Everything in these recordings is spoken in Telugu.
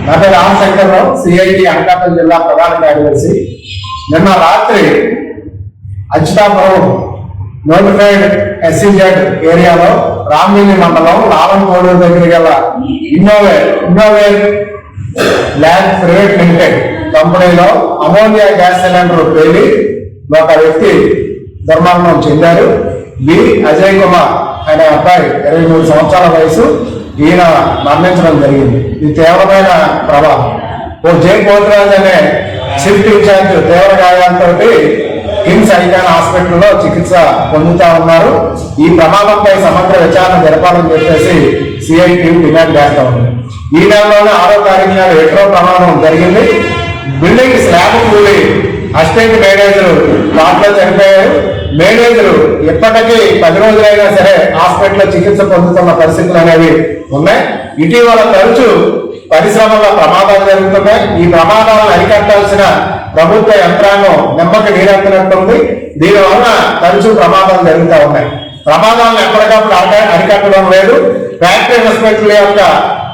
నా పేరు రామశంకర్రావు, సిఐటి అనకాపల్లి జిల్లా ప్రధాన కార్యదర్శి. నిన్న రాత్రి అచ్యుతాపురం నోటిఫైడ్ ఎస్సీజెడ్ ఏరియాలో రామ్మిల్లి మండలం లాలంకోడూరు దగ్గర గల ఇన్నోవేర్ ల్యాబ్ ప్రైవేట్ లిమిటెడ్ కంపెనీలో అమోనియా గ్యాస్ సిలిండర్ పేలి ఒక వ్యక్తి దుర్మరణం చెందారు. బి అజయ్ కుమార్ అనే అబ్బాయి 23 సంవత్సరాల వయసు. ఈయన మరణించడం జరిగింది. ఇది తీవ్రమైన ప్రభావం. ఓ జే పోతురాజ్ అనే షిఫ్ట్ ఇన్ఛార్జ్ తీవ్ర గాయాలతో కిమ్స్ ఐకాన్ హాస్పిటల్లో చికిత్స పొందుతా ఉన్నారు. ఈ ప్రమాదంపై సమగ్ర విచారణ జరపాలని చెప్పేసి సిఐ టీం డిమాండ్ చేస్తా ఉంది. ఈ నెలలోనే 6వ తారీఖు నాడు ఎట్రో ప్రమాదం జరిగింది. బిల్డింగ్ స్లాబ్ కూలి అసిస్టెంట్ మేనేజర్ వాటిలో చనిపోయారు. మేనేజర్ ఇప్పటికీ 10 రోజులైనా సరే హాస్పిటల్లో చికిత్స పొందుతున్న పరిస్థితులు అనేవి ఉన్నాయి. ఇటీవల తరచూ పరిశ్రమల్లో ప్రమాదాలు జరుగుతున్నాయి. ఈ ప్రమాదాలను అరికట్టాల్సిన ప్రభుత్వ యంత్రాంగం నిమ్మకి నీరెత్తినట్టుంది. దీనివల్ల తరచూ ప్రమాదాలు జరుగుతూ ఉన్నాయి. ప్రమాదాలను ఎప్పటికప్పుడు అరికట్టడం లేదు. ఫ్యాక్టరీ ఇన్స్పెక్టర్ల యొక్క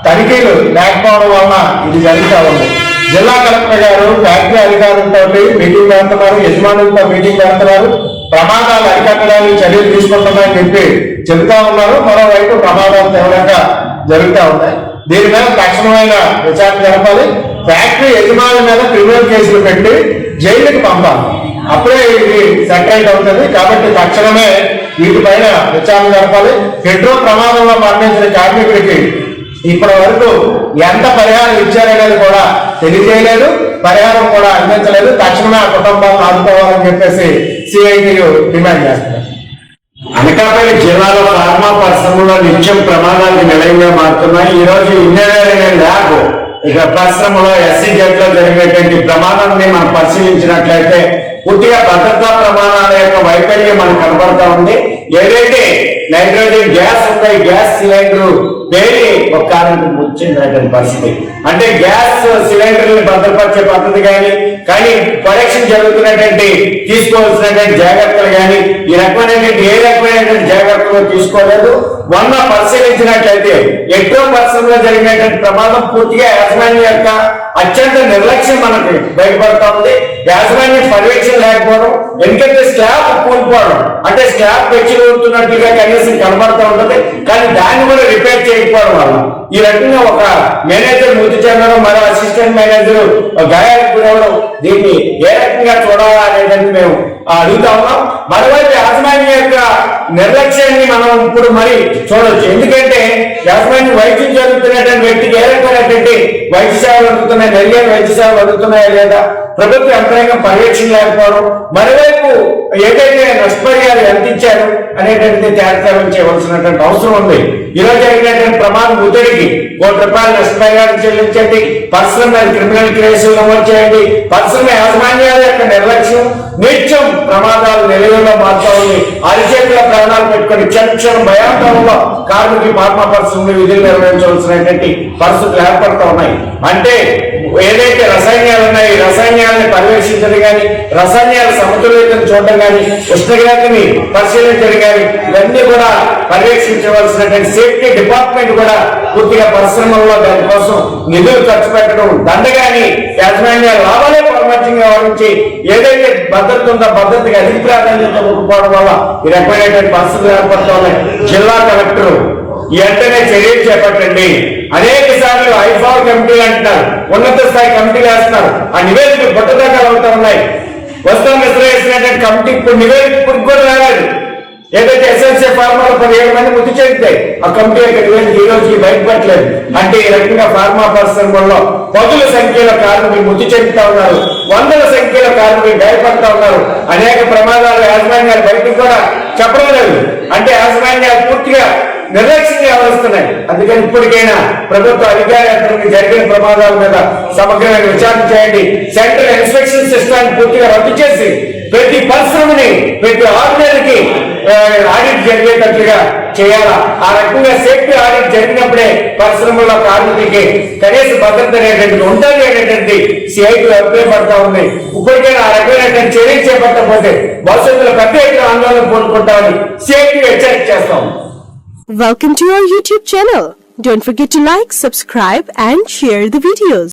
తనిఖీలు లేకపోవడం వలన ఇది జరుగుతూ ఉంది. జిల్లా కలెక్టర్ గారు ఫ్యాక్టరీ అధికారులతో మీటింగ్ పెడుతున్నారు, యజమానులతో మీటింగ్ పెడుతున్నారు. ప్రమాదాలు అరికట్టడానికి చర్యలు తీసుకుంటున్నారని చెప్పి చెబుతా ఉన్నారు. మరోవైపు ప్రమాదాలు తీవ్రంగా జరుగుతూ ఉన్నాయి. దీని మీద తక్షణమైన విచారణ జరపాలి. ఫ్యాక్టరీ యజమాని మీద క్రిమినల్ కేసులు పెట్టి జైలుకి పంపాలి. అప్పుడే ఇది సెటిల్ అవుతుంది. కాబట్టి తక్షణమే వీటిపైన విచారణ జరపాలి. పెట్రోల్ ప్రమాదంలో మరణించిన కార్మికుడికి ఇప్పటి వరకు ఎంత పరిహారం ఇచ్చారనేది కూడా తెలియజేయలేదు, పరిహారం కూడా అందించలేదు. తక్షణమే ఆ కుటుంబాలను ఆదుకోవాలని చెప్పేసి సిఐటియు డిమాండ్ చేస్తున్నారు. అనకాపల్లి జిల్లాలో ఫార్మా పరిశ్రమలో నిత్యం ప్రమాదాలకు నిలయంగా మారుతున్నాయి. ఈ రోజు ఇంజనీరింగ్ ల్యాబ్ ఇక పరిశ్రమలో ఎస్సీజెడ్ లో జరిగేటువంటి ప్రమాదాన్ని మనం పరిశీలించినట్లయితే పూర్తిగా భద్రతా ప్రమాణాల యొక్క వైఫల్యం మనకు కనబడతా ఉంది. ఏదైతే నైట్రోజన్ గ్యాస్ ఉందో ఈ గ్యాస్ సిలిండర్ పేలి ఒక కారణం వచ్చిందనేటువంటి పరిస్థితి. అంటే గ్యాస్ సిలిండర్ని భద్రపరిచే పద్ధతి కానీ ప్రొడక్షన్ జరుగుతున్నటువంటి తీసుకోవాల్సినటువంటి జాగ్రత్తలు కానీ ఈ రకమైనటువంటి ఏ రకమైనటువంటి జాగ్రత్తలు తీసుకోలేదు. మొన్న పరిశీలించినట్లయితే ఎక్కువ పరిశ్రమలో జరిగినటువంటి ప్రమాదం పూర్తిగా యాజమాన్యం యొక్క అత్యంత నిర్లక్ష్యం మనకి బయటపడతా ఉంది. యాజమాన్యం పర్యవేక్షణ లేకపోవడం, ఎందుకంటే స్లాబ్ కూలిపోవడం, అంటే స్లాబ్ పెంచి ఊరుతున్నట్టుగా కనీసం కనబడుతూ ఉంటుంది. కానీ దాన్ని కూడా రిపేర్ చేయకపోవడం వల్ల ఈ రకంగా ఒక మేనేజర్ మృతి చెందడం, మరో అసిస్టెంట్ మేనేజర్ గాయాలకు గురవడం, దీన్ని ఏ రకంగా చూడాలా అనేదాన్ని మేము అడుగుతా ఉన్నాం. మరోవైపు యాజమాన్యం యొక్క నిర్లక్ష్యాన్ని మనం ఇప్పుడు మరి చూడవచ్చు. ఎందుకంటే యాజమాన్యం వైద్యం జరుగుతున్నటువంటి వ్యక్తికి ఏ రకమైనటువంటి వైద్య సేవలు అందుతున్నాయి, మెరుగైన వైద్య సేవలు అందుతున్నాయా లేదా, ప్రభుత్వ యంత్రాంగం పర్యవేక్షణ లేకపోవడం, మరోవైపు ఏదైతే నష్టపరిహారం ఎంత ఇచ్చారు అనేటువంటిది తేల్చాలని చేయవలసినటువంటి అవసరం ఉంది. ఈ రోజు జరిగినటువంటి ప్రమాదం మృతుడికి ₹1 నష్టపరిహారం చెల్లించండి, పరిశ్రమ క్రిమినల్ కేసులు నమోదు చేయండి. పరిశ్రమ యాజమాన్యాల యొక్క నిర్లక్ష్యం నిత్యం ప్రమాదాలు నిలయంలో మారుతా ఉంది. అరిచేతుల ప్రాణాలు పెట్టుకుని క్షణ భయాంతరంలో కార్మికులు ఫార్మా పరిశ్రమలు విధులు నిర్వహించవలసినటువంటి పరిస్థితులు ఏర్పడుతూ ఉన్నాయి. అంటే ఏదైతే రసాయనాలు ఉన్నాయి, రసాయనాలని పర్యవేక్షించడం కానీ, రసాయనాల సమతుల్యతను చూడడం కానీ, ఉష్ణోగ్రతని పరిశీలించడం కానీ, ఇవన్నీ కూడా పర్యవేక్షించవలసినటువంటి సేఫ్టీ డిపార్ట్మెంట్ కూడా పూర్తిగా పరిశ్రమల్లో దానికోసం నిధులు ఖర్చు పెట్టడం దండగాని యాజమాన్య లాభాలే పరమర్శంగా వహించి ఏదైతే భద్రత ఉందో భద్రతకి అధిక ప్రాధాన్యత ఇవ్వకపోవడం వల్ల ఈ రకమైనటువంటి పరిస్థితులు ఏర్పడుతూ ఉన్నాయి. జిల్లా కలెక్టర్ వెంటనే చర్యలు చేపట్టండి. అనేక సార్లు ఐఫార్ కమిటీలు అంటున్నారు, ఉన్నత స్థాయి కమిటీలు వేస్తున్నారు. ఆ నివేదిక బుట్టదాకాలు అవుతా ఉన్నాయి. వస్త్రం విసిరేసినటువంటి కమిటీ ఇప్పుడు నివేదిక ఇప్పుడు కూడా రాలేదు. ఏదైతే ఎస్ఎన్సీ ఫార్మాలో 17 మంది మృతి చెందుతాయి, ఆ కమిటీ యొక్క నివేదిక ఈ రోజుకి బయటపడలేదు. అంటే ఈ రకంగా ఫార్మా పరిశ్రమల్లో పదుల సంఖ్యలో కార్మికులు మృతి చెందుతా ఉన్నారు, వందల సంఖ్యలో కార్మికులు గాయపడతా ఉన్నారు. అనేక ప్రమాదాలు యాజమాన్యాలు బయటకు కూడా చెప్పడం లేదు. అంటే యాజమాన్యాలు పూర్తిగా నిర్లక్ష్యంగా వ్యవహరిస్తున్నాయి. అందుకని ఇప్పటికైనా ప్రభుత్వ అధికారులకు జరిగిన ప్రమాదాల మీద సమగ్రమైన విచారణ చేయండి. సెంట్రల్ ఇన్స్పెక్షన్ సిస్టాన్ని పూర్తిగా రద్దు చేసి ప్రతి పరిశ్రమని ప్రతి 6 నెలలకి ఆడిట్ జరిగేటట్లుగా చేయాలా. ఆ రకంగా సేఫ్టీ ఆడిట్ జరిగినప్పుడే పరిశ్రమల్లో కార్మికులకి కనీస భద్రత అనేటువంటి ఉంటుంది అనేటువంటి సిఐటి అభిప్రాయపడతా ఉంది. ఇప్పటికైనా ఆ రకమైనటువంటి చర్యలు చేపట్టకపోతే భవిష్యత్తులో పెద్ద ఎత్తున ఆందోళన కోరుకుంటామని సిఐటి హెచ్చరిక చేస్తాం. Welcome to our YouTube channel. Don't forget to like, subscribe and share the videos.